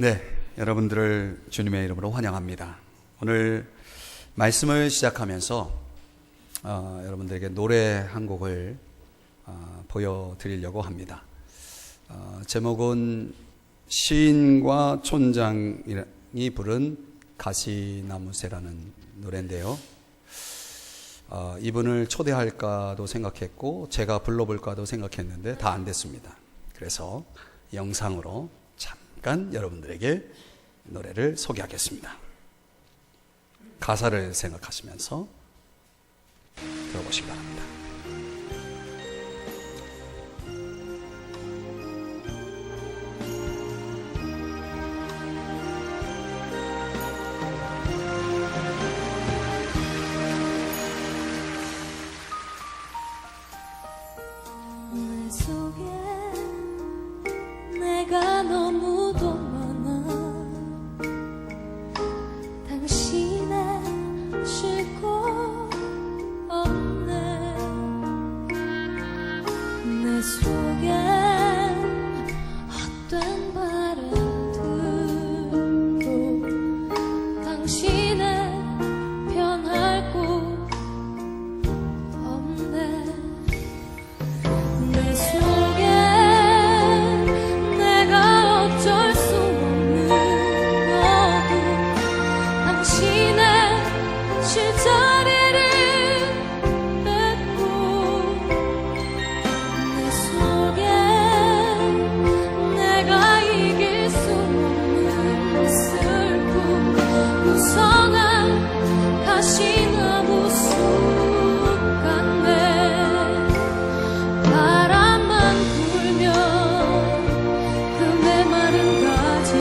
네, 여러분들을 주님의 이름으로 환영합니다. 오늘 말씀을 시작하면서 여러분들에게 노래 한 곡을 보여드리려고 합니다. 제목은 시인과 촌장이 부른 가시나무새라는 노래인데요. 이분을 초대할까도 생각했고 제가 불러볼까도 생각했는데 다 안 됐습니다. 그래서 영상으로 잠깐 여러분들에게 노래를 소개하겠습니다. 가사를 생각하시면서 들어보시기 바랍니다. 내 속에 내가 너무도 많아. 당신의 쉴 곳 없네. 내 속에 헛된 바람들도 당신의 변할 곳 없네. 내 속에 내가 어쩔 수 없는 어둠, 당신의 쉴자리를 뺏고. 내 속에 내가 이길 수 없는 슬픔, 무성한 가시나무 숲 같네. 바람만 불면 그 메마른 가지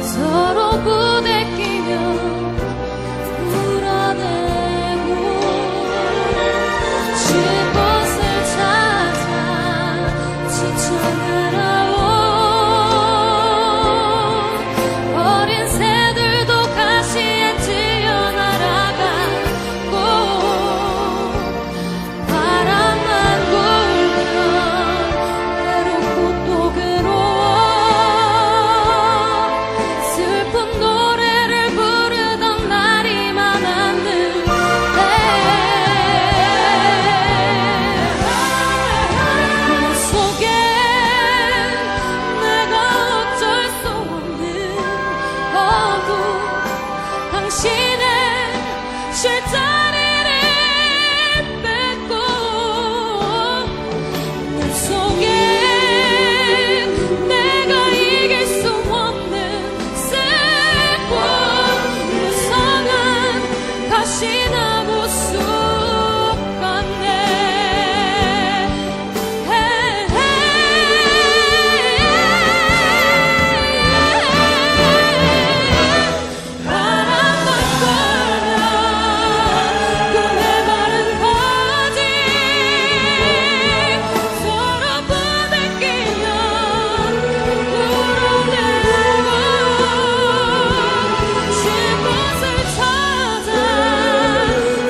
서로 부대끼며 울어내고, 쉴 곳을 찾아 지쳐 날아온 어린 새들도 가시에 찔려 날아가고, 바람만 불면 외롭고 또 괴로워 슬픈 노래를 부르던 날이 많았는데. 내 속에 내가 어쩔 수 없는 어둠, 당신의 쉴자리를 뺏고. 내 속에 내가 이길 수 없는 슬픔, 무성한 가시나무 숲 같네. 바람만 불면 그 메마른 가지 서로 부대끼며 울어내고, 쉴 곳을 찾아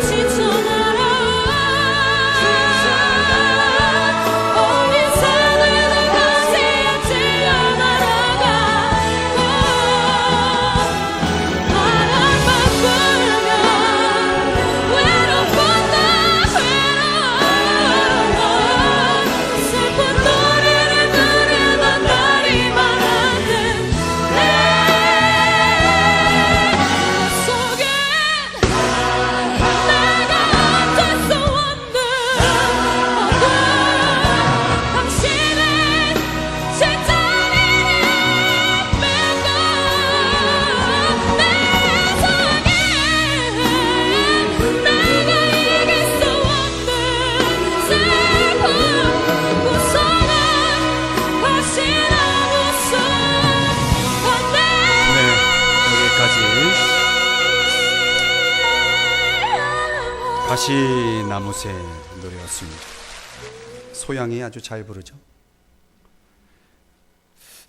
지쳐 날아온 어린 새들도 가시에 찔려 날아가고, 바람만 불면 외롭고 또 외로워 슬픈 노래를 부르던 날이 많았는데. 내 속에 내가 어쩔 수 없는 어둠, 당신의 쉴자리를 뺏고. 내 속에 내가 이길 수 없는 슬픔, 무성한 가시나무 숲 같네. 네, 여기까지 가시나무새 노래였습니다. 소양이 아주 잘 부르죠.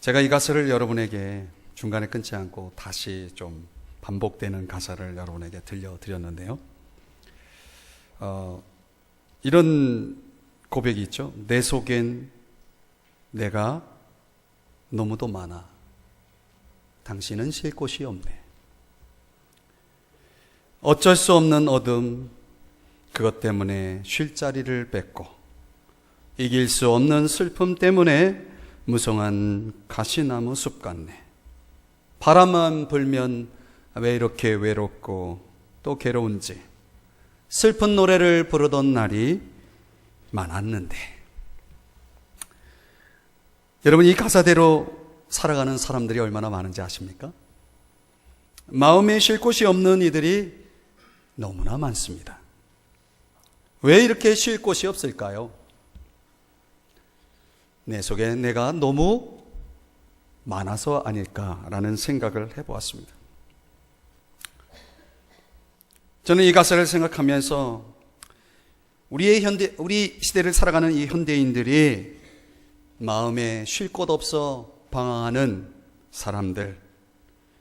제가 이 가사를 여러분에게 중간에 끊지 않고 다시 좀 반복되는 가사를 여러분에게 들려드렸는데요. 이런 고백이 있죠. 내 속엔 내가 너무도 많아. 당신은 쉴 곳이 없네. 어쩔 수 없는 어둠, 그것 때문에 쉴 자리를 뺏고, 이길 수 없는 슬픔 때문에 무성한 가시나무 숲 같네. 바람만 불면 왜 이렇게 외롭고 또 괴로운지 슬픈 노래를 부르던 날이 많았는데, 여러분, 이 가사대로 살아가는 사람들이 얼마나 많은지 아십니까? 마음에 쉴 곳이 없는 이들이 너무나 많습니다. 왜 이렇게 쉴 곳이 없을까요? 내 속에 내가 너무 많아서 아닐까라는 생각을 해보았습니다. 저는 이 가사를 생각하면서 우리 시대를 살아가는 이 현대인들이 마음에 쉴 곳 없어 방황하는 사람들,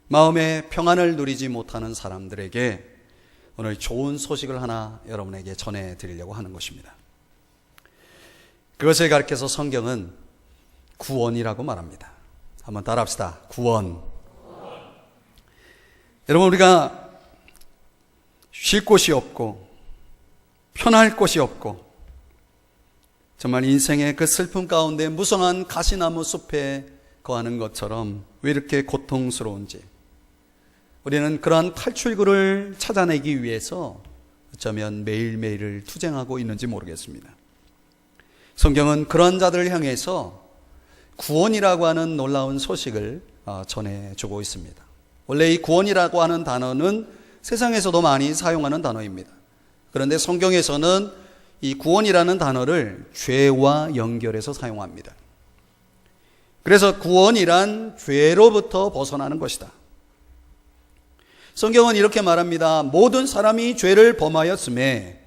마음의 평안을 누리지 못하는 사람들에게 오늘 좋은 소식을 하나 여러분에게 전해드리려고 하는 것입니다. 그것을 가리켜서 성경은 구원이라고 말합니다. 한번 따라합시다. 구원. 여러분, 우리가 쉴 곳이 없고 편할 곳이 없고 정말 인생의 그 슬픔 가운데 무성한 가시나무 숲에 거하는 것처럼 왜 이렇게 고통스러운지, 우리는 그러한 탈출구를 찾아내기 위해서 어쩌면 매일매일을 투쟁하고 있는지 모르겠습니다. 성경은 그런 자들을 향해서 구원이라고 하는 놀라운 소식을 전해주고 있습니다. 원래 이 구원이라고 하는 단어는 세상에서도 많이 사용하는 단어입니다. 그런데 성경에서는 이 구원이라는 단어를 죄와 연결해서 사용합니다. 그래서 구원이란 죄로부터 벗어나는 것이다. 성경은 이렇게 말합니다. 모든 사람이 죄를 범하였음에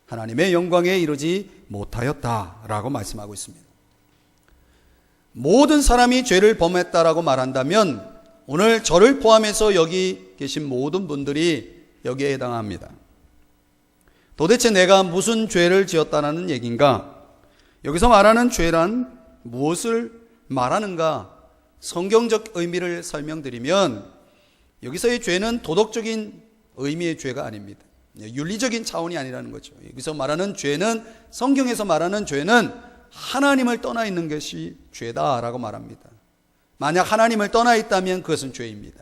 하나님의 영광에 이르지 못하였다라고 말씀하고 있습니다. 모든 사람이 죄를 범했다라고 말한다면 오늘 저를 포함해서 여기 계신 모든 분들이 여기에 해당합니다. 도대체 내가 무슨 죄를 지었다는 얘기인가? 여기서 말하는 죄란 무엇을 말하는가? 성경적 의미를 설명드리면 여기서의 죄는 도덕적인 의미의 죄가 아닙니다. 윤리적인 차원이 아니라는 거죠. 여기서 말하는 죄는, 성경에서 말하는 죄는 하나님을 떠나 있는 것이 죄다라고 말합니다. 만약 하나님을 떠나 있다면 그것은 죄입니다.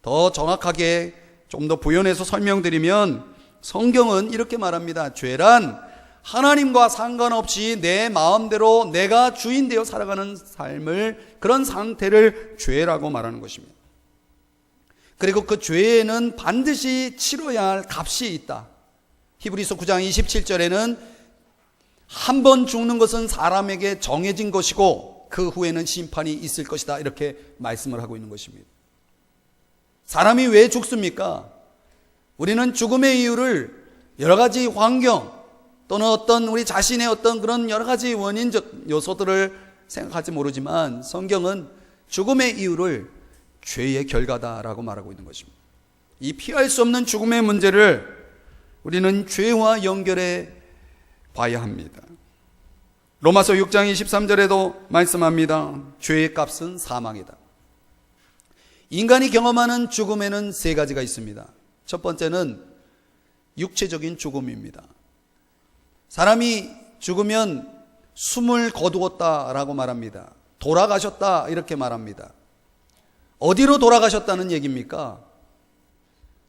더 정확하게 좀 더 부연해서 설명드리면 성경은 이렇게 말합니다. 죄란 하나님과 상관없이 내 마음대로 내가 주인 되어 살아가는 삶을, 그런 상태를 죄라고 말하는 것입니다. 그리고 그 죄에는 반드시 치러야 할 값이 있다. 히브리서 9장 27절에는 한 번 죽는 것은 사람에게 정해진 것이고 그 후에는 심판이 있을 것이다, 이렇게 말씀을 하고 있는 것입니다. 사람이 왜 죽습니까? 우리는 죽음의 이유를 여러 가지 환경 또는 어떤 우리 자신의 어떤 그런 여러 가지 원인적 요소들을 생각할지 모르지만 성경은 죽음의 이유를 죄의 결과다라고 말하고 있는 것입니다. 이 피할 수 없는 죽음의 문제를 우리는 죄와 연결해 봐야 합니다. 로마서 6장 23절에도 말씀합니다. 죄의 값은 사망이다. 인간이 경험하는 죽음에는 세 가지가 있습니다. 첫 번째는 육체적인 죽음입니다. 사람이 죽으면 숨을 거두었다라고 말합니다. 돌아가셨다, 이렇게 말합니다. 어디로 돌아가셨다는 얘기입니까?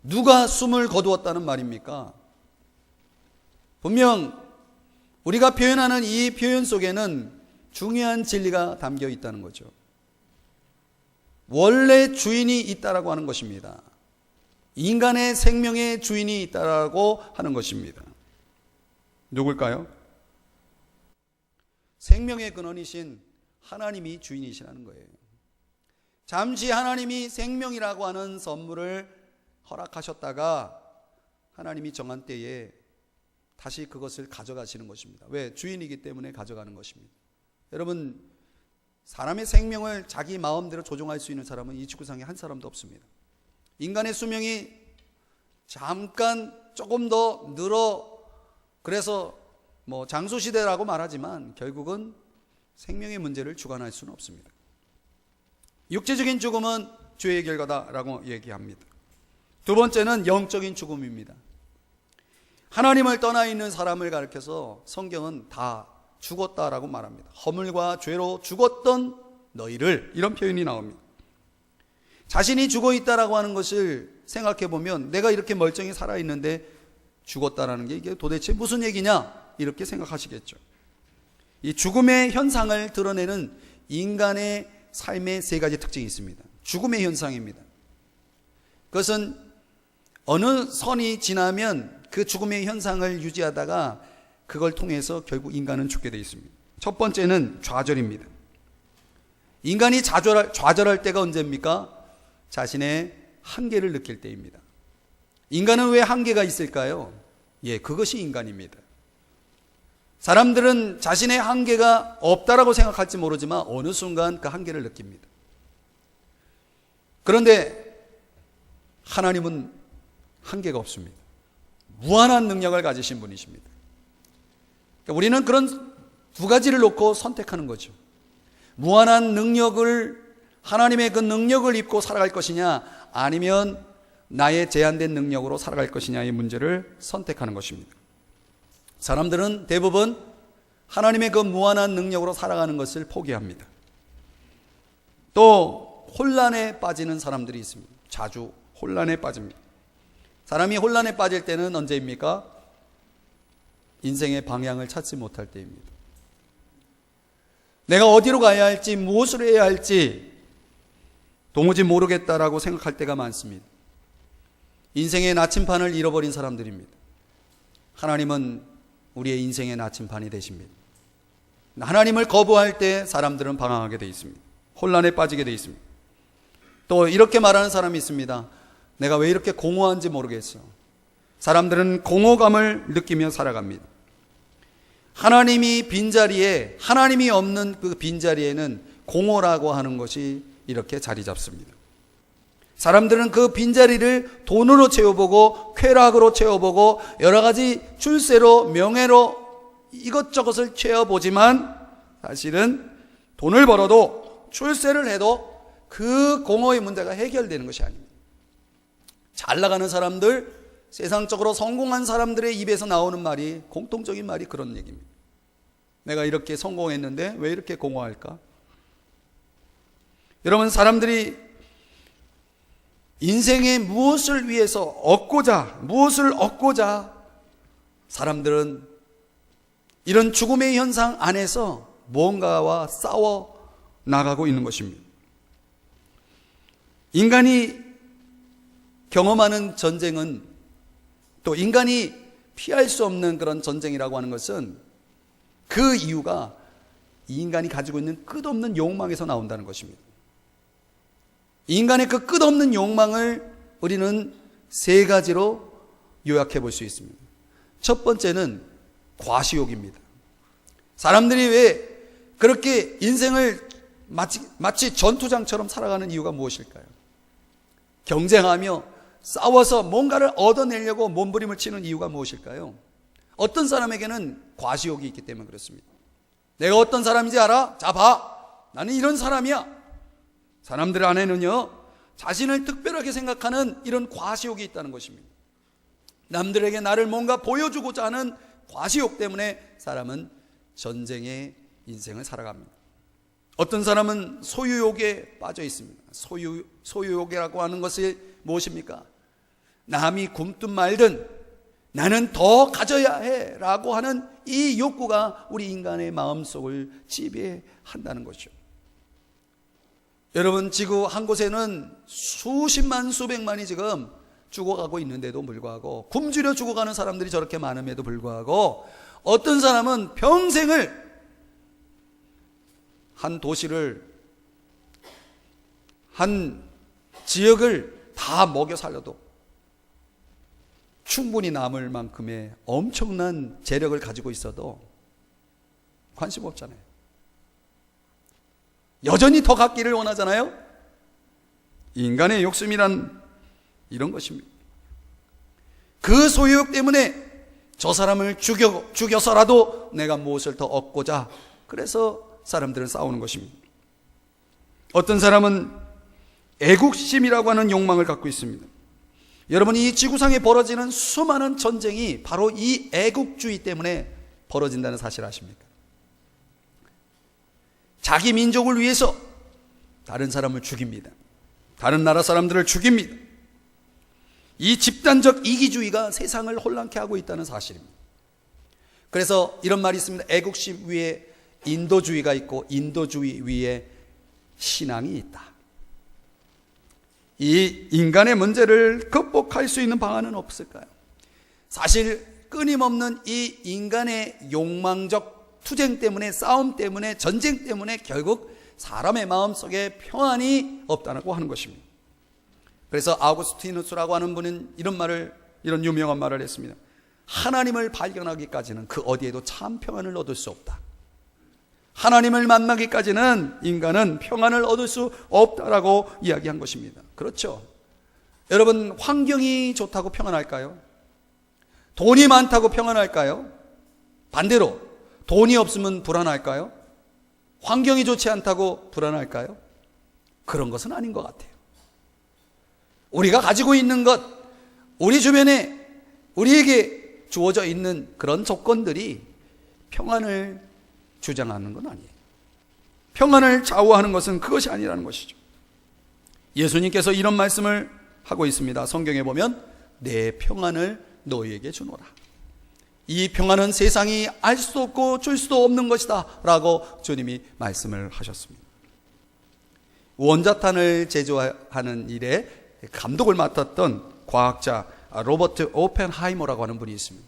누가 숨을 거두었다는 말입니까? 분명 우리가 표현하는 이 표현 속에는 중요한 진리가 담겨 있다는 거죠. 원래 주인이 있다라고 하는 것입니다. 인간의 생명의 주인이 있다라고 하는 것입니다. 누굴까요? 생명의 근원이신 하나님이 주인이시라는 거예요. 잠시 하나님이 생명이라고 하는 선물을 허락하셨다가 하나님이 정한 때에 다시 그것을 가져가시는 것입니다. 왜? 주인이기 때문에 가져가는 것입니다. 여러분, 사람의 생명을 자기 마음대로 조종할 수 있는 사람은 이 지구상에 한 사람도 없습니다. 인간의 수명이 잠깐 조금 더 늘어, 그래서 장수시대라고 말하지만 결국은 생명의 문제를 주관할 수는 없습니다. 육체적인 죽음은 죄의 결과다라고 얘기합니다. 두 번째는 영적인 죽음입니다. 하나님을 떠나 있는 사람을 가리켜서 성경은 다 죽었다라고 말합니다. 허물과 죄로 죽었던 너희를, 이런 표현이 나옵니다. 자신이 죽어 있다라고 하는 것을 생각해 보면 내가 이렇게 멀쩡히 살아 있는데 죽었다라는 게 이게 도대체 무슨 얘기냐, 이렇게 생각하시겠죠. 이 죽음의 현상을 드러내는 인간의 삶의 세 가지 특징이 있습니다. 죽음의 현상입니다. 그것은 어느 선이 지나면 그 죽음의 현상을 유지하다가 그걸 통해서 결국 인간은 죽게 되어 있습니다. 첫 번째는 좌절입니다. 인간이 좌절할 때가 언제입니까? 자신의 한계를 느낄 때입니다. 인간은 왜 한계가 있을까요? 그것이 인간입니다. 사람들은 자신의 한계가 없다라고 생각할지 모르지만 어느 순간 그 한계를 느낍니다. 그런데 하나님은 한계가 없습니다. 무한한 능력을 가지신 분이십니다. 그러니까 우리는 그런 두 가지를 놓고 선택하는 거죠. 무한한 능력을, 하나님의 그 능력을 입고 살아갈 것이냐, 아니면 나의 제한된 능력으로 살아갈 것이냐의 문제를 선택하는 것입니다. 사람들은 대부분 하나님의 그 무한한 능력으로 살아가는 것을 포기합니다. 또 혼란에 빠지는 사람들이 있습니다. 자주 혼란에 빠집니다. 사람이 혼란에 빠질 때는 언제입니까? 인생의 방향을 찾지 못할 때입니다. 내가 어디로 가야 할지, 무엇을 해야 할지 도무지 모르겠다라고 생각할 때가 많습니다. 인생의 나침판을 잃어버린 사람들입니다. 하나님은 우리의 인생의 나침판이 되십니다. 하나님을 거부할 때 사람들은 방황하게 되어 있습니다. 혼란에 빠지게 되어 있습니다. 또 이렇게 말하는 사람이 있습니다. 내가 왜 이렇게 공허한지 모르겠어. 사람들은 공허감을 느끼며 살아갑니다. 하나님이 빈자리에, 하나님이 없는 그 빈자리에는 공허라고 하는 것이 이렇게 자리 잡습니다. 사람들은 그 빈자리를 돈으로 채워보고 쾌락으로 채워보고 여러 가지 출세로, 명예로 이것저것을 채워보지만 사실은 돈을 벌어도 출세를 해도 그 공허의 문제가 해결되는 것이 아닙니다. 잘 나가는 사람들, 세상적으로 성공한 사람들의 입에서 나오는 말이, 공통적인 말이 그런 얘기입니다. 내가 이렇게 성공했는데 왜 이렇게 공허할까? 여러분, 사람들이 인생에 무엇을 위해서 무엇을 얻고자 사람들은 이런 죽음의 현상 안에서 무언가와 싸워 나가고 있는 것입니다. 인간이 경험하는 전쟁은, 또 인간이 피할 수 없는 그런 전쟁이라고 하는 것은 그 이유가 이 인간이 가지고 있는 끝없는 욕망에서 나온다는 것입니다. 인간의 그 끝없는 욕망을 우리는 세 가지로 요약해 볼 수 있습니다. 첫 번째는 과시욕입니다. 사람들이 왜 그렇게 인생을 마치 전투장처럼 살아가는 이유가 무엇일까요? 경쟁하며 싸워서 뭔가를 얻어내려고 몸부림을 치는 이유가 무엇일까요? 어떤 사람에게는 과시욕이 있기 때문에 그렇습니다. 내가 어떤 사람인지 알아? 자, 봐. 나는 이런 사람이야. 사람들 안에는요, 자신을 특별하게 생각하는 이런 과시욕이 있다는 것입니다. 남들에게 나를 뭔가 보여주고자 하는 과시욕 때문에 사람은 전쟁의 인생을 살아갑니다. 어떤 사람은 소유욕에 빠져 있습니다. 소유욕이라고 하는 것이 무엇입니까? 남이 굶든 말든 나는 더 가져야 해 라고 하는 이 욕구가 우리 인간의 마음속을 지배한다는 것이죠. 여러분, 지구 한 곳에는 수십만 수백만이 지금 죽어가고 있는데도 불구하고, 굶주려 죽어가는 사람들이 저렇게 많음에도 불구하고, 어떤 사람은 평생을 한 도시를, 한 지역을 다 먹여 살려도 충분히 남을 만큼의 엄청난 재력을 가지고 있어도 관심 없잖아요. 여전히 더 갖기를 원하잖아요. 인간의 욕심이란 이런 것입니다. 그 소유욕 때문에 저 사람을 죽여서라도 내가 무엇을 더 얻고자, 그래서 사람들은 싸우는 것입니다. 어떤 사람은 애국심이라고 하는 욕망을 갖고 있습니다. 여러분, 이 지구상에 벌어지는 수많은 전쟁이 바로 이 애국주의 때문에 벌어진다는 사실 아십니까? 자기 민족을 위해서 다른 사람을 죽입니다. 다른 나라 사람들을 죽입니다. 이 집단적 이기주의가 세상을 혼란케 하고 있다는 사실입니다. 그래서 이런 말이 있습니다. 애국심 위에 인도주의가 있고 인도주의 위에 신앙이 있다. 이 인간의 문제를 극복할 수 있는 방안은 없을까요? 사실 끊임없는 이 인간의 욕망적 투쟁 때문에, 싸움 때문에, 전쟁 때문에 결국 사람의 마음속에 평안이 없다고 하는 것입니다. 그래서 아우구스티누스라고 하는 분은 이런 유명한 말을 했습니다. 하나님을 발견하기까지는 그 어디에도 참 평안을 얻을 수 없다. 하나님을 만나기까지는 인간은 평안을 얻을 수 없다라고 이야기한 것입니다. 그렇죠. 여러분, 환경이 좋다고 평안할까요? 돈이 많다고 평안할까요? 반대로 돈이 없으면 불안할까요? 환경이 좋지 않다고 불안할까요? 그런 것은 아닌 것 같아요. 우리가 가지고 있는 것, 우리 주변에 우리에게 주어져 있는 그런 조건들이 평안을 주장하는 건 아니에요. 평안을 좌우하는 것은 그것이 아니라는 것이죠. 예수님께서 이런 말씀을 하고 있습니다. 성경에 보면 내 평안을 너희에게 주노라. 이 평안은 세상이 알 수도 없고 줄 수도 없는 것이다 라고 주님이 말씀을 하셨습니다. 원자탄을 제조하는 일에 감독을 맡았던 과학자 로버트 오펜하이머라고 하는 분이 있습니다.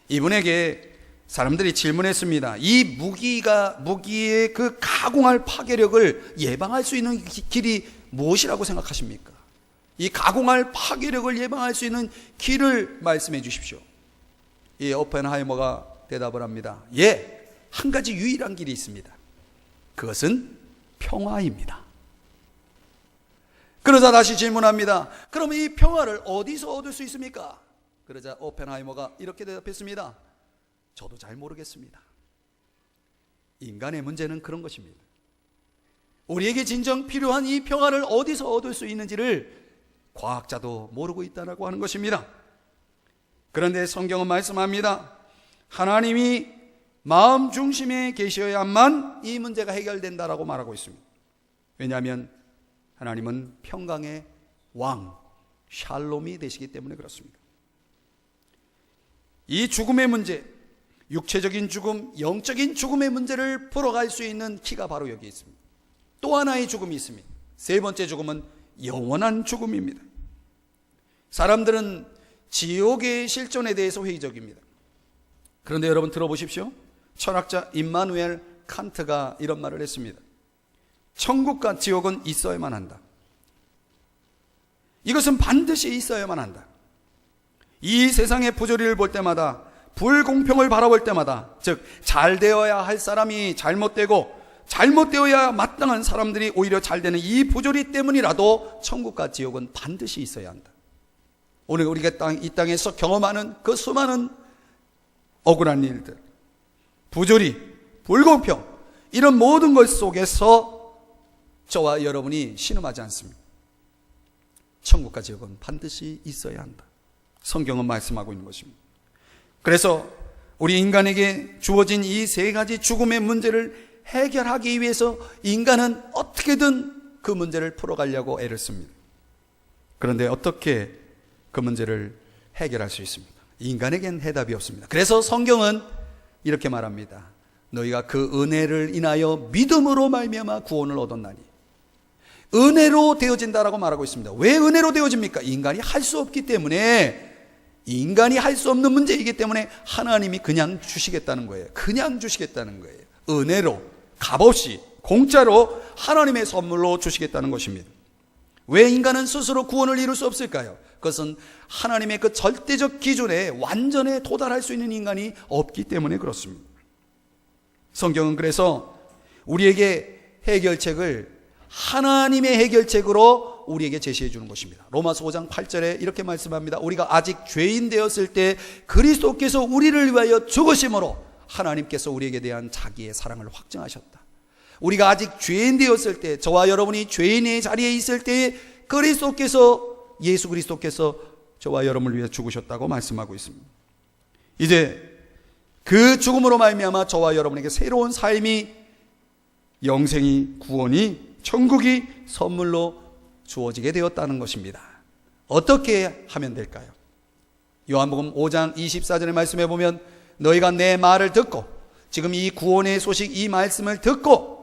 이분에게 사람들이 질문했습니다. 이 무기의 그 가공할 파괴력을 예방할 수 있는 길이 무엇이라고 생각하십니까? 이 가공할 파괴력을 예방할 수 있는 길을 말씀해 주십시오. 이 오펜하이머가 대답을 합니다. 예, 한 가지 유일한 길이 있습니다. 그것은 평화입니다. 그러자 다시 질문합니다. 그럼 이 평화를 어디서 얻을 수 있습니까? 그러자 오펜하이머가 이렇게 대답했습니다. 저도 잘 모르겠습니다. 인간의 문제는 그런 것입니다. 우리에게 진정 필요한 이 평화를 어디서 얻을 수 있는지를 과학자도 모르고 있다고 하는 것입니다. 그런데 성경은 말씀합니다. 하나님이 마음 중심에 계셔야만 이 문제가 해결된다라고 말하고 있습니다. 왜냐하면 하나님은 평강의 왕, 샬롬이 되시기 때문에 그렇습니다. 이 죽음의 문제, 육체적인 죽음, 영적인 죽음의 문제를 풀어갈 수 있는 키가 바로 여기 있습니다. 또 하나의 죽음이 있습니다. 세 번째 죽음은 영원한 죽음입니다. 사람들은 지옥의 실존에 대해서 회의적입니다. 그런데 여러분 들어보십시오. 철학자 임마누엘 칸트가 이런 말을 했습니다. 천국과 지옥은 있어야만 한다. 이것은 반드시 있어야만 한다. 이 세상의 부조리를 볼 때마다, 불공평을 바라볼 때마다, 즉 잘 되어야 할 사람이 잘못되고 잘못되어야 마땅한 사람들이 오히려 잘 되는 이 부조리 때문이라도 천국과 지옥은 반드시 있어야 한다. 오늘 우리가 이 땅에서 경험하는 그 수많은 억울한 일들, 부조리, 불공평, 이런 모든 것 속에서 저와 여러분이 신음하지 않습니다. 천국과 지옥은 반드시 있어야 한다. 성경은 말씀하고 있는 것입니다. 그래서 우리 인간에게 주어진 이 세 가지 죽음의 문제를 해결하기 위해서 인간은 어떻게든 그 문제를 풀어가려고 애를 씁니다. 그런데 어떻게 그 문제를 해결할 수 있습니까? 인간에겐 해답이 없습니다. 그래서 성경은 이렇게 말합니다. 너희가 그 은혜를 인하여 믿음으로 말미암아 구원을 얻었나니. 은혜로 되어진다라고 말하고 있습니다. 왜 은혜로 되어집니까? 인간이 할 수 없기 때문에, 인간이 할 수 없는 문제이기 때문에 하나님이 그냥 주시겠다는 거예요. 그냥 주시겠다는 거예요. 은혜로, 값없이, 공짜로 하나님의 선물로 주시겠다는 것입니다. 왜 인간은 스스로 구원을 이룰 수 없을까요? 그것은 하나님의 그 절대적 기준에 완전에 도달할 수 있는 인간이 없기 때문에 그렇습니다. 성경은 그래서 우리에게 해결책을 하나님의 해결책으로 우리에게 제시해 주는 것입니다. 로마서 5장 8절에 이렇게 말씀합니다. 우리가 아직 죄인 되었을 때 그리스도께서 우리를 위하여 죽으심으로 하나님께서 우리에게 대한 자기의 사랑을 확증하셨다. 우리가 아직 죄인 되었을 때, 저와 여러분이 죄인의 자리에 있을 때에 예수 그리스도께서 저와 여러분을 위해 죽으셨다고 말씀하고 있습니다. 이제 그 죽음으로 말미암아 저와 여러분에게 새로운 삶이, 영생이, 구원이, 천국이 선물로 주어지게 되었다는 것입니다. 어떻게 하면 될까요? 요한복음 5장 24절의 말씀에 보면 너희가 내 말을 듣고, 지금 이 구원의 소식, 이 말씀을 듣고,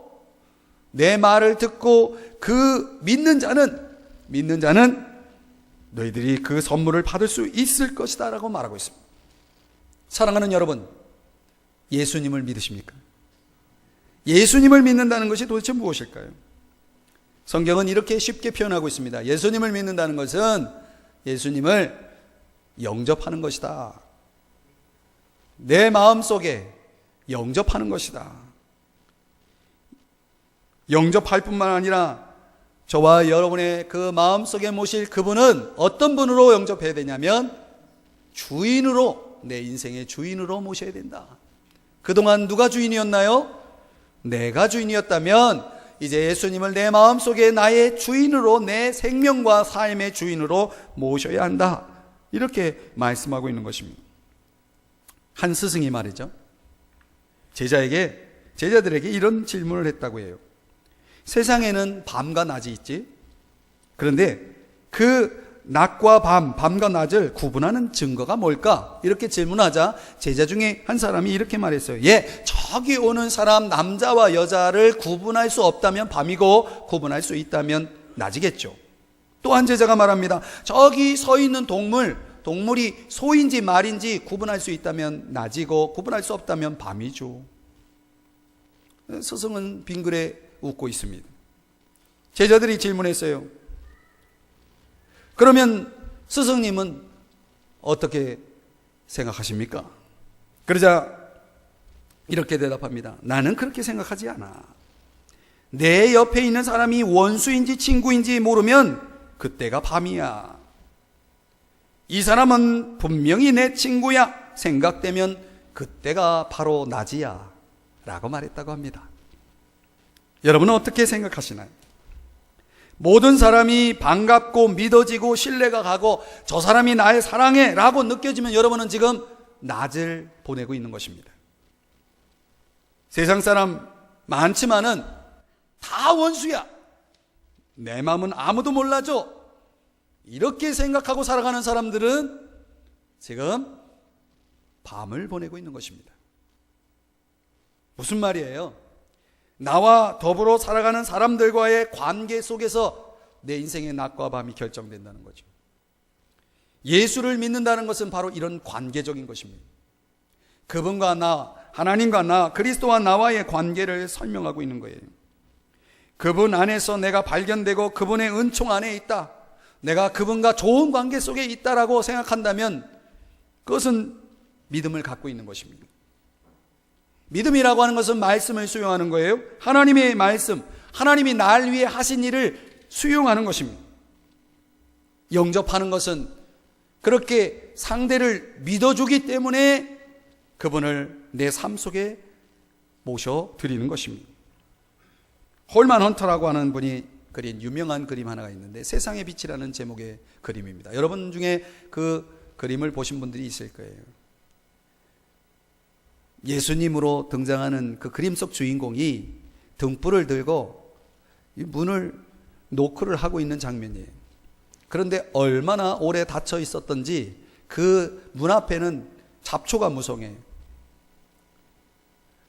내 말을 듣고 그 믿는 자는 너희들이 그 선물을 받을 수 있을 것이다 라고 말하고 있습니다. 사랑하는 여러분, 예수님을 믿으십니까? 예수님을 믿는다는 것이 도대체 무엇일까요? 성경은 이렇게 쉽게 표현하고 있습니다. 예수님을 믿는다는 것은 예수님을 영접하는 것이다. 내 마음속에 영접하는 것이다. 영접할 뿐만 아니라 저와 여러분의 그 마음속에 모실 그분은 어떤 분으로 영접해야 되냐면 주인으로, 내 인생의 주인으로 모셔야 된다. 그동안 누가 주인이었나요? 내가 주인이었다면 이제 예수님을 내 마음속에 나의 주인으로, 내 생명과 삶의 주인으로 모셔야 한다. 이렇게 말씀하고 있는 것입니다. 한 스승이 말이죠, 제자들에게 이런 질문을 했다고 해요. 세상에는 밤과 낮이 있지, 그런데 그 낮과 밤과 낮을 구분하는 증거가 뭘까? 이렇게 질문하자 제자 중에 한 사람이 이렇게 말했어요. 저기 오는 사람, 남자와 여자를 구분할 수 없다면 밤이고 구분할 수 있다면 낮이겠죠. 또 한 제자가 말합니다. 저기 서 있는 동물이 소인지 말인지 구분할 수 있다면 낮이고 구분할 수 없다면 밤이죠. 스승은 빙그레 웃고 있습니다. 제자들이 질문했어요. 그러면 스승님은 어떻게 생각하십니까? 그러자 이렇게 대답합니다. 나는 그렇게 생각하지 않아. 내 옆에 있는 사람이 원수인지 친구인지 모르면 그때가 밤이야. 이 사람은 분명히 내 친구야 생각되면 그때가 바로 낮이야 라고 말했다고 합니다. 여러분은 어떻게 생각하시나요? 모든 사람이 반갑고 믿어지고 신뢰가 가고 저 사람이 나의 사랑해 라고 느껴지면 여러분은 지금 낮을 보내고 있는 것입니다. 세상 사람 많지만은 다 원수야, 내 마음은 아무도 몰라줘, 이렇게 생각하고 살아가는 사람들은 지금 밤을 보내고 있는 것입니다. 무슨 말이에요? 나와 더불어 살아가는 사람들과의 관계 속에서 내 인생의 낮과 밤이 결정된다는 거죠. 예수를 믿는다는 것은 바로 이런 관계적인 것입니다. 그분과 나, 하나님과 나, 그리스도와 나와의 관계를 설명하고 있는 거예요. 그분 안에서 내가 발견되고 그분의 은총 안에 있다, 내가 그분과 좋은 관계 속에 있다라고 생각한다면 그것은 믿음을 갖고 있는 것입니다. 믿음이라고 하는 것은 말씀을 수용하는 거예요. 하나님의 말씀, 하나님이 날 위해 하신 일을 수용하는 것입니다. 영접하는 것은 그렇게 상대를 믿어주기 때문에 그분을 내 삶 속에 모셔드리는 것입니다. 홀만 헌터라고 하는 분이 그린 유명한 그림 하나가 있는데 세상의 빛이라는 제목의 그림입니다. 여러분 중에 그 그림을 보신 분들이 있을 거예요. 예수님으로 등장하는 그 그림 속 주인공이 등불을 들고 문을 노크를 하고 있는 장면이에요. 그런데 얼마나 오래 닫혀 있었던지 그 문 앞에는 잡초가 무성해요.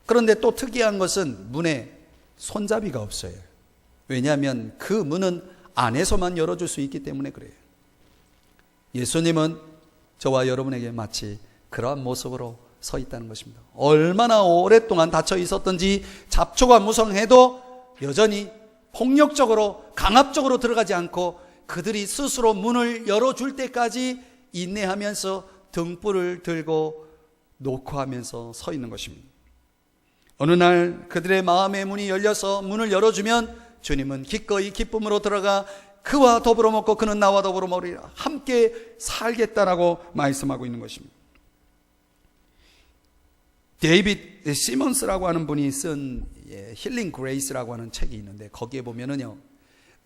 그런데 또 특이한 것은 문에 손잡이가 없어요. 왜냐하면 그 문은 안에서만 열어줄 수 있기 때문에 그래요. 예수님은 저와 여러분에게 마치 그러한 모습으로 서 있다는 것입니다. 얼마나 오랫동안 닫혀 있었던지 잡초가 무성해도 여전히 폭력적으로 강압적으로 들어가지 않고 그들이 스스로 문을 열어줄 때까지 인내하면서 등불을 들고 노크하면서 서 있는 것입니다. 어느 날 그들의 마음의 문이 열려서 문을 열어주면 주님은 기꺼이 기쁨으로 들어가 그와 더불어 먹고 그는 나와 더불어 먹으리라, 함께 살겠다라고 말씀하고 있는 것입니다. 데이빗 시몬스라고 하는 분이 쓴 힐링 그레이스라고 하는 책이 있는데 거기에 보면은요,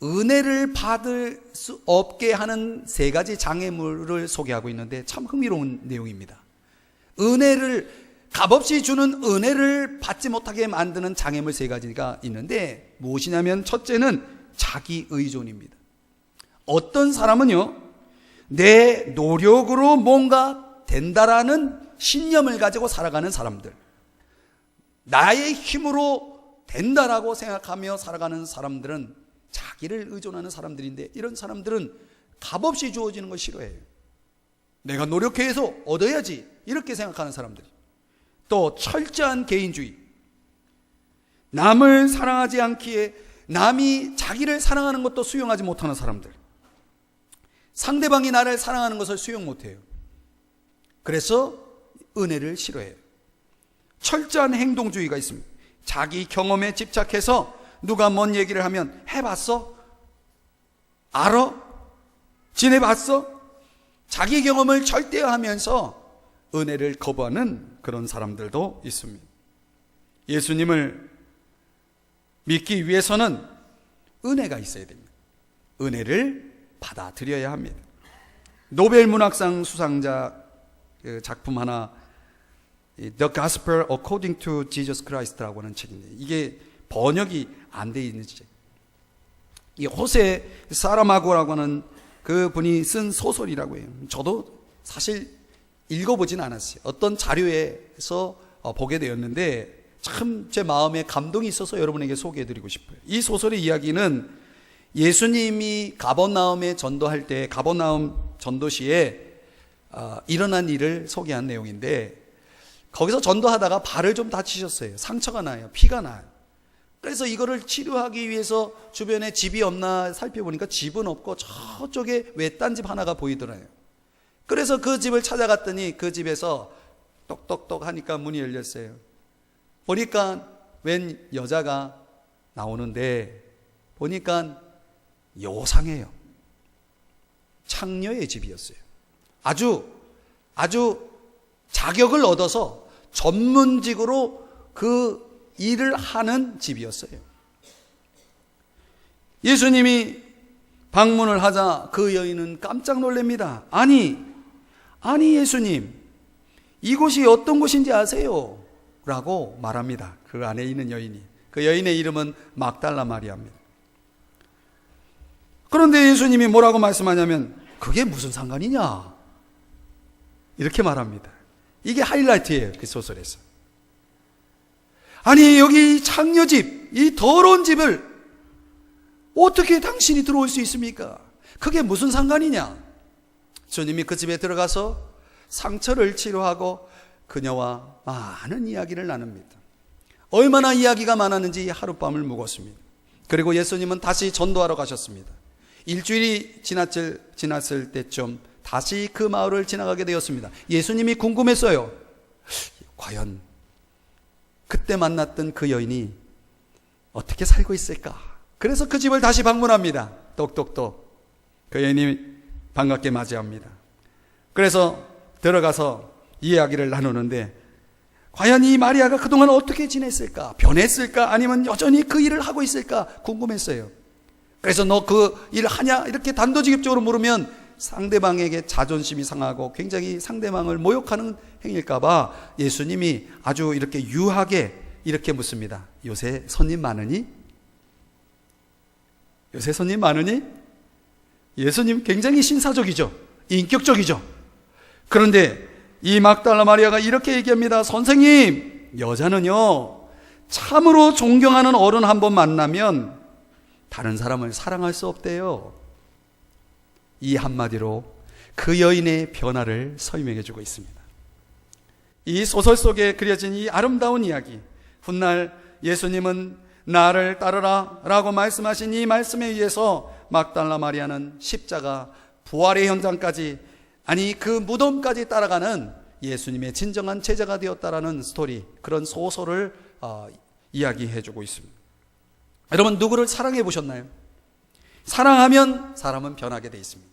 은혜를 받을 수 없게 하는 3가지 장애물을 소개하고 있는데 참 흥미로운 내용입니다. 은혜를 값없이 주는 은혜를 받지 못하게 만드는 장애물 3가지가 있는데 무엇이냐면 첫째는 자기 의존입니다. 어떤 사람은요, 내 노력으로 뭔가 된다라는 신념을 가지고 살아가는 사람들, 나의 힘으로 된다라고 생각하며 살아가는 사람들은 자기를 의존하는 사람들인데, 이런 사람들은 값없이 주어지는 걸 싫어해요. 내가 노력해서 얻어야지 이렇게 생각하는 사람들. 또 철저한 개인주의, 남을 사랑하지 않기에 남이 자기를 사랑하는 것도 수용하지 못하는 사람들, 상대방이 나를 사랑하는 것을 수용 못해요. 그래서 은혜를 싫어해요. 철저한 행동주의가 있습니다. 자기 경험에 집착해서 누가 뭔 얘기를 하면 해봤어? 알아? 지내봤어? 자기 경험을 절대화하면서 은혜를 거부하는 그런 사람들도 있습니다. 예수님을 믿기 위해서는 은혜가 있어야 됩니다. 은혜를 받아들여야 합니다. 노벨 문학상 수상자 작품 하나, The Gospel According to Jesus Christ라고 하는 책인데, 이게 번역이 안 돼 있는 책. 이 호세 사라마고라고 하는 그 분이 쓴 소설이라고 해요. 저도 사실 읽어보진 않았어요. 어떤 자료에서 보게 되었는데 참 제 마음에 감동이 있어서 여러분에게 소개해드리고 싶어요. 이 소설의 이야기는 예수님이 가버나움에 전도할 때, 가버나움 전도시에 일어난 일을 소개한 내용인데, 거기서 전도하다가 발을 좀 다치셨어요. 상처가 나요. 피가 나요. 그래서 이거를 치료하기 위해서 주변에 집이 없나 살펴보니까 집은 없고 저쪽에 외딴 집 하나가 보이더라고요. 그래서 그 집을 찾아갔더니 그 집에서 똑똑똑 하니까 문이 열렸어요. 보니까 웬 여자가 나오는데 보니까 요상해요. 창녀의 집이었어요. 아주 자격을 얻어서 전문직으로 그 일을 하는 집이었어요. 예수님이 방문을 하자 그 여인은 깜짝 놀랍니다. 아니 예수님, 이곳이 어떤 곳인지 아세요? 라고 말합니다. 그 안에 있는 여인이. 그 여인의 이름은 막달라 마리아입니다. 그런데 예수님이 뭐라고 말씀하냐면, 그게 무슨 상관이냐? 이렇게 말합니다. 이게 하이라이트예요, 그 소설에서. 아니, 여기 창녀집, 이 더러운 집을 어떻게 당신이 들어올 수 있습니까? 그게 무슨 상관이냐? 주님이 그 집에 들어가서 상처를 치료하고 그녀와 많은 이야기를 나눕니다. 얼마나 이야기가 많았는지 하룻밤을 묵었습니다. 그리고 예수님은 다시 전도하러 가셨습니다. 일주일이 지났을 때쯤 다시 그 마을을 지나가게 되었습니다. 예수님이 궁금했어요. 과연 그때 만났던 그 여인이 어떻게 살고 있을까? 그래서 그 집을 다시 방문합니다. 똑똑똑. 그 여인이 반갑게 맞이합니다. 그래서 들어가서 이야기를 나누는데, 과연 이 마리아가 그동안 어떻게 지냈을까? 변했을까? 아니면 여전히 그 일을 하고 있을까? 궁금했어요. 그래서 너 그 일 하냐? 이렇게 단도직입적으로 물으면 상대방에게 자존심이 상하고 굉장히 상대방을 모욕하는 행위일까봐 예수님이 아주 이렇게 유하게 이렇게 묻습니다. 요새 손님 많으니? 요새 손님 많으니? 예수님 굉장히 신사적이죠. 인격적이죠. 그런데 이 막달라 마리아가 이렇게 얘기합니다. 선생님, 여자는요, 참으로 존경하는 어른 한 번 만나면 다른 사람을 사랑할 수 없대요. 이 한마디로 그 여인의 변화를 설명해 주고 있습니다. 이 소설 속에 그려진 이 아름다운 이야기, 훗날 예수님은 나를 따르라 라고 말씀하신 이 말씀에 의해서 막달라 마리아는 십자가 부활의 현장까지, 아니 그 무덤까지 따라가는 예수님의 진정한 제자가 되었다라는 스토리, 그런 소설을 이야기해 주고 있습니다. 여러분, 누구를 사랑해 보셨나요? 사랑하면 사람은 변하게 되어 있습니다.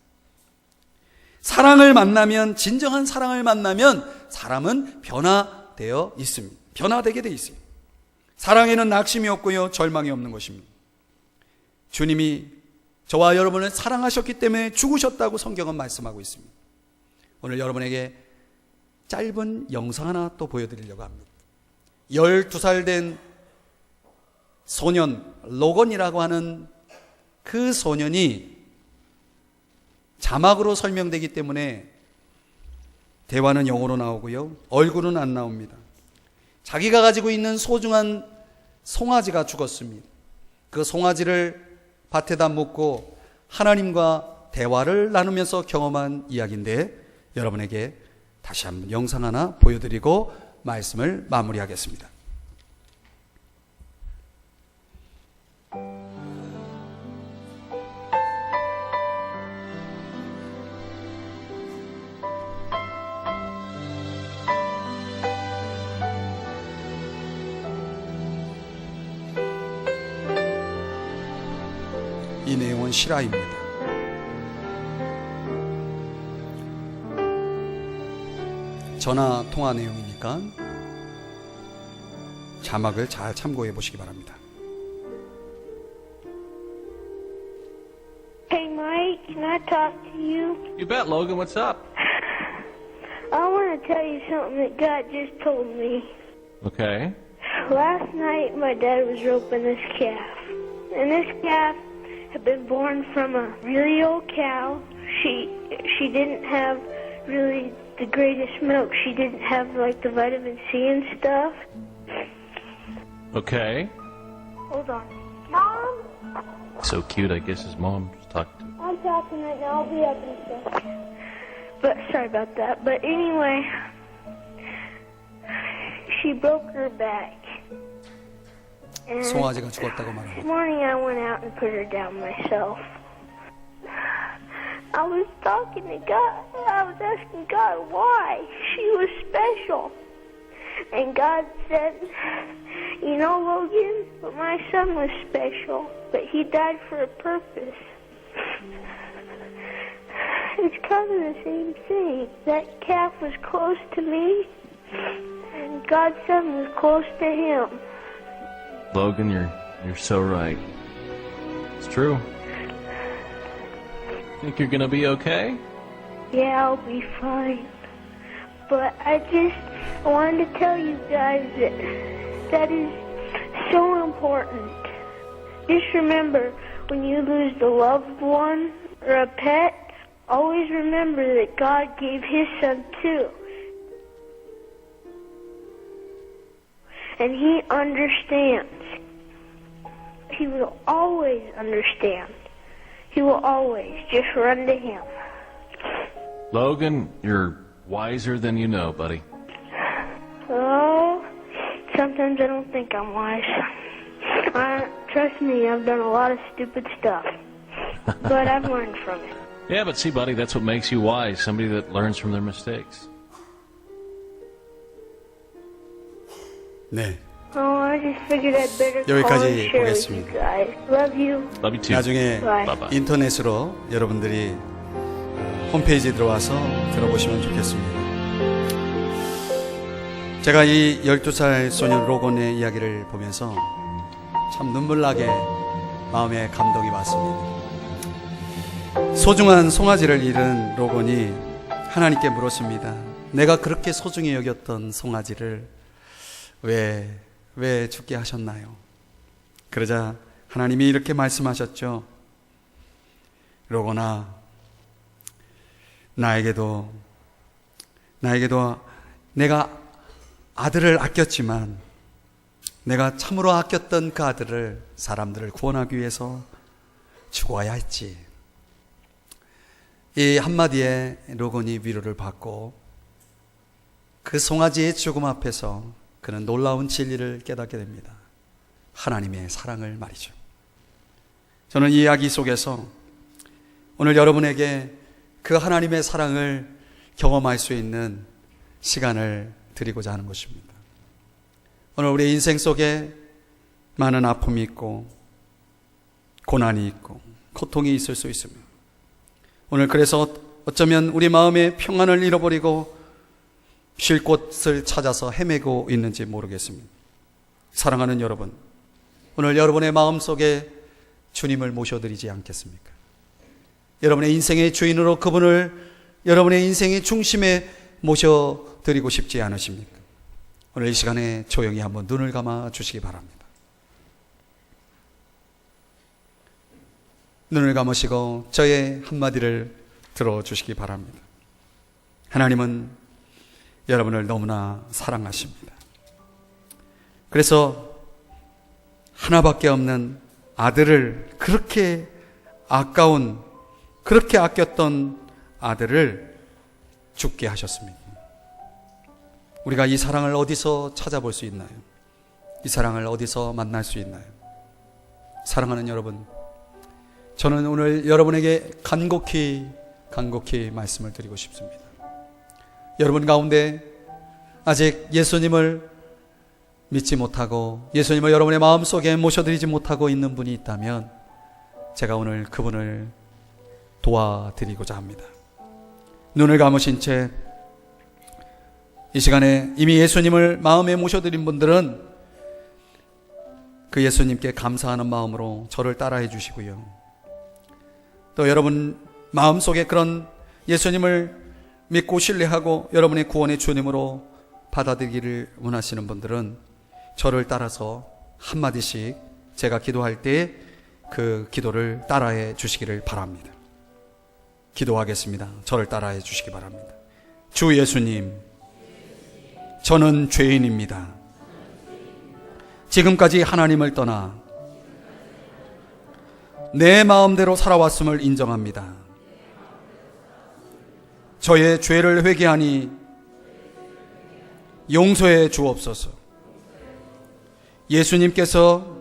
사랑을 만나면, 진정한 사랑을 만나면 사람은 변화되어 있습니다. 변화되게 되어 있습니다. 사랑에는 낙심이 없고요, 절망이 없는 것입니다. 주님이 저와 여러분을 사랑하셨기 때문에 죽으셨다고 성경은 말씀하고 있습니다. 오늘 여러분에게 짧은 영상 하나 또 보여드리려고 합니다. 12살 된 소년 로건이라고 하는 그 소년이 자막으로 설명되기 때문에 대화는 영어로 나오고요, 얼굴은 안 나옵니다. 자기가 가지고 있는 소중한 송아지가 죽었습니다. 그 송아지를 밭에다 묻고 하나님과 대화를 나누면서 경험한 이야기인데, 여러분에게 다시 한번 영상 하나 보여드리고 말씀을 마무리하겠습니다. 이 내용은 실화입니다. 전화 통화 내용이니까 자막을 잘 참고해 보시기 바랍니다. Hey Mike, can I talk to you? You bet, Logan. What's up? I want to tell you something that God just told me. Okay. Last night my dad was roping this calf. And this calf had been born from a really old cow. She didn't have really the greatest milk. She didn't have like the vitamin C and stuff. Okay. Hold on. Mom? So cute. I guess his mom's talking to. I'm talking right now. I'll be up in a second. But sorry about that. But anyway, she broke her back. And 송아지가 죽었다고 this 말합니다. morning I went out and put her down myself. I was talking to God. I was asking God why she was special. And God said, you know, Logan, but my son was special, but he died for a purpose. It's kind of the same thing. That calf was close to me, and God's son was close to him. Logan, you're so right. It's true. Think you're gonna be okay? Yeah, I'll be fine. But I wanted to tell you guys that is so important. Just remember, when you lose the loved one or a pet, always remember that God gave His Son too. And He understands. He will always understand. He will always just run to Him. Logan, you're wiser than you know, buddy. Oh, sometimes I don't think I'm wise. Trust me, I've done a lot of stupid stuff. But I've learned from it. Yeah, but see, buddy, that's what makes you wise. Somebody that learns from their mistakes. 네, Oh, I just figured I'd better call 여기까지 and share with you 보겠습니다. guys. Love you. Love you too. 나중에 Bye-bye. 인터넷으로 여러분들이 홈페이지 들어와서 들어보시면 좋겠습니다. 제가 이 12살 소년 로건의 이야기를 보면서 참 눈물나게 마음에 감동이 왔습니다. 소중한 송아지를 잃은 로건이 하나님께 물었습니다. 내가 그렇게 소중히 여겼던 송아지를 왜 죽게 하셨나요? 그러자 하나님이 이렇게 말씀하셨죠. 로건아, 나에게도 내가 아들을 아꼈지만 내가 참으로 아꼈던 그 아들을 사람들을 구원하기 위해서 죽어야 했지. 이 한마디에 로건이 위로를 받고 그 송아지의 죽음 앞에서 그는 놀라운 진리를 깨닫게 됩니다. 하나님의 사랑을 말이죠. 저는 이 이야기 속에서 오늘 여러분에게 그 하나님의 사랑을 경험할 수 있는 시간을 드리고자 하는 것입니다. 오늘 우리 인생 속에 많은 아픔이 있고 고난이 있고 고통이 있을 수 있습니다. 오늘 그래서 어쩌면 우리 마음의 평안을 잃어버리고 쉴 곳을 찾아서 헤매고 있는지 모르겠습니다. 사랑하는 여러분, 오늘 여러분의 마음속에 주님을 모셔드리지 않겠습니까? 여러분의 인생의 주인으로 그분을 여러분의 인생의 중심에 모셔드리고 싶지 않으십니까? 오늘 이 시간에 조용히 한번 눈을 감아 주시기 바랍니다. 눈을 감으시고 저의 한마디를 들어주시기 바랍니다. 하나님은 여러분을 너무나 사랑하십니다. 그래서 하나밖에 없는 아들을, 그렇게 아까운, 그렇게 아꼈던 아들을 죽게 하셨습니다. 우리가 이 사랑을 어디서 찾아볼 수 있나요? 이 사랑을 어디서 만날 수 있나요? 사랑하는 여러분, 저는 오늘 여러분에게 간곡히 말씀을 드리고 싶습니다. 여러분 가운데 아직 예수님을 믿지 못하고 예수님을 여러분의 마음속에 모셔드리지 못하고 있는 분이 있다면 제가 오늘 그분을 도와드리고자 합니다. 눈을 감으신 채 이 시간에 이미 예수님을 마음에 모셔드린 분들은 그 예수님께 감사하는 마음으로 저를 따라해 주시고요. 또 여러분 마음속에 그런 예수님을 믿고 신뢰하고 여러분의 구원의 주님으로 받아들이기를 원하시는 분들은 저를 따라서 한마디씩 제가 기도할 때 그 기도를 따라해 주시기를 바랍니다. 기도하겠습니다. 저를 따라해 주시기 바랍니다. 주 예수님, 저는 죄인입니다. 지금까지 하나님을 떠나 내 마음대로 살아왔음을 인정합니다. 저의 죄를 회개하니 용서해 주옵소서. 예수님께서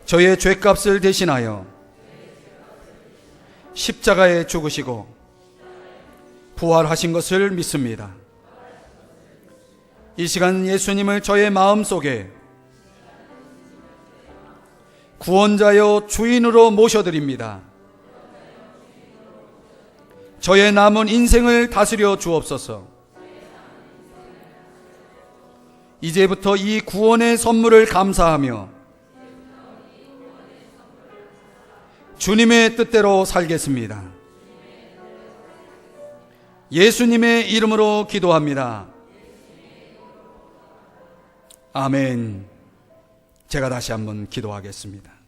저의 죄값을 대신하여 십자가에 죽으시고 부활하신 것을 믿습니다. 이 시간 예수님을 저의 마음속에 구원자여 주인으로 모셔드립니다. 저의 남은 인생을 다스려 주옵소서. 이제부터 이 구원의 선물을 감사하며 주님의 뜻대로 살겠습니다. 예수님의 이름으로 기도합니다. 아멘. 제가 다시 한번 기도하겠습니다.